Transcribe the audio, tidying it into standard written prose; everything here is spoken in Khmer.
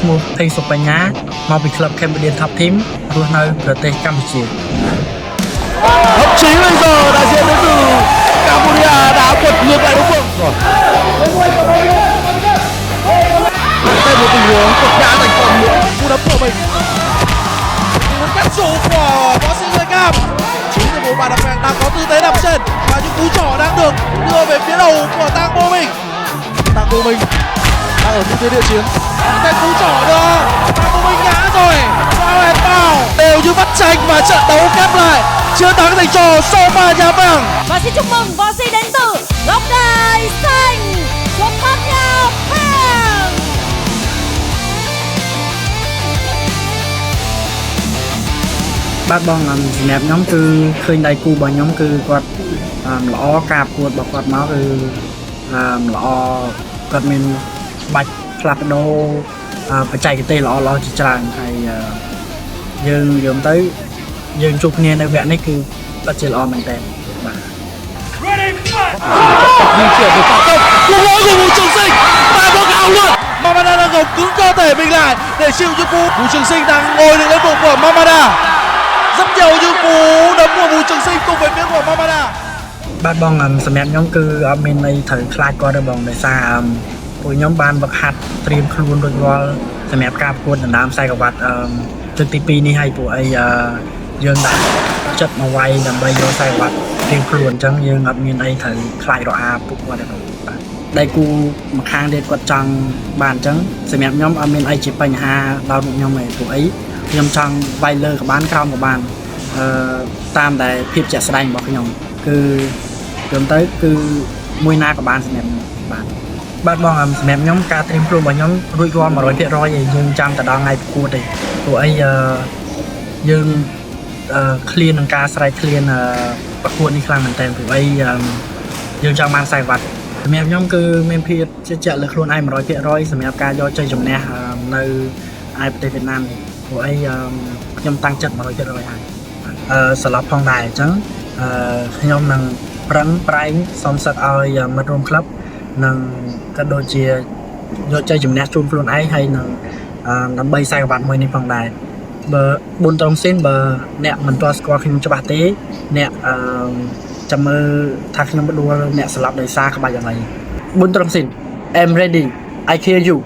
ឈ្មោះថេងសុបញ្ញាមកពីក្លឹប Cambodia Top Team រស់នៅប្រទេសកម្ពុជា Thậm chí bây giờ đại diện đến từ Cambodia đã quật ngược lại đối phương rồi. Đây một tình huống cực đá thành công nữa cú đấm của mình. Một cắt trụ của võ sĩ người Cam. Chính từ bộ bàn đập phèn đang có tư thế đập chân và những cú trỏ đang được đưa về phía đầu của Tang Bo Minh. Tang Bo Minh đang ở tư thế địa chiến. Cái cú trỏ nữa Tang Bo Minh ngã rồi. Vào hẹn vào đều như bắt tranh và trận đấu khép lại. Chiến thắng dành cho Soma Nhà Bàng. Và xin chúc mừng võ sĩ đến từ góc đài xanh Soma Nhà Bàng. បាទបងសម្រាប់ខ្ញុំគឺឃើញដៃគូរបស់ខ្ញុំគឺគាត់ល្អការប្រកួតរបស់គាត់មកគឺល្អគាត់មានបាច់ផ្លាស់ប្ដូរបច្ចេកទេសល្អៗជាច្រើនហើយយើងទៅយើងជួបគ្នានៅវគ្គនេះគឺពិតជាល្អមែនតើបាទ Di chuyển từ phạt công cú gỡ của Vũ Trường Sinh và bóng ảo luôn. Mamada đang gồng cứng cơ thể mình lại để chịu những cú. Vũ Trường Sinh đang ngồi được lên bụng của Mamada. Rất nhiều những cú đấm của Vũ Trường Sinh cùng với phía của Mamada. បាទបងសម្រាប់ខ្ញុំគឺអត់មានន័យត្រូវខ្លាចគាត់ទេបងដោយសារពួកខ្ញុំបានវឹកហាត់ត្រៀមខ្លួនរួចរាល់សម្រាប់ការប្រកួតដណ្ដើមខ្សែក្រវ៉ាត់ទឹកទី2នេះហើយពួកអីយើងដាក់ចិត្តមកវាយដើម្បីយកខ្សែក្រវ៉ាត់ត្រៀមខ្លួនអញ្ចឹងយើងអត់មានអីត្រូវខ្លាចរអាពួកគាត់ទេបងបាទដៃគូម្ខាងទៀតគាត់ចង់បានអញ្ចឹងសម្រាប់ខ្ញុំអត់មានអីជាបញ្ហាដល់ពួកខ្ញុំទេពួកអីខ្ញុំចង់វាយលើក៏បានក្រោមក៏បានតាមតែភាពជាក់ស្ដែងរបស់ខ្ញុំគឺខ្ញុំទៅគឺមួយណាក៏បានសម្រាប់បាទបងសម្រាប់ខ្ញុំការត្រៀមខ្លួនរបស់ខ្ញុំរួចរាល់ 100% ហើយយើងចាំទៅដល់ថ្ងៃប្រកួតទេព្រោះអីយើងឃ្លាននឹងការស្រែកឃ្លានប្រកួតនេះខ្លាំងមែនតើព្រោះអីយើងចង់បានខ្សែវ៉ាត់សម្រាប់ខ្ញុំគឺមានភាពជឿជាក់លើខ្លួនឯង 100% សម្រាប់ការយកជ័យជំនះនៅឯប្រទេសវៀតណាមនេះព្រោះអីខ្ញុំតាំងចិត្ត 100% ហើយស្លាប់ផងដែរអញ្ចឹងខ្ញុំនឹងប្រឹងប្រែងសំសឹកឲ្យមិត្តរួមក្លឹបនិងក៏ដូចជាយកជ័យជំនះជូនខ្លួនឯងហើយនឹងដើម្បីខ្សែក្រវ៉ាត់មួយនេះផងដែរបើប៊ុនត្រង់ស៊ីនបើអ្នកមិនទាន់ស្គាល់ខ្ញុំច្បាស់ទេអ្នកចាំមើលថាខ្ញុំបដួលអ្នកស្លាប់ដោយសារក្បាច់យ៉ាងไรប៊ុនត្រង់ស៊ីន I'm ready I kill you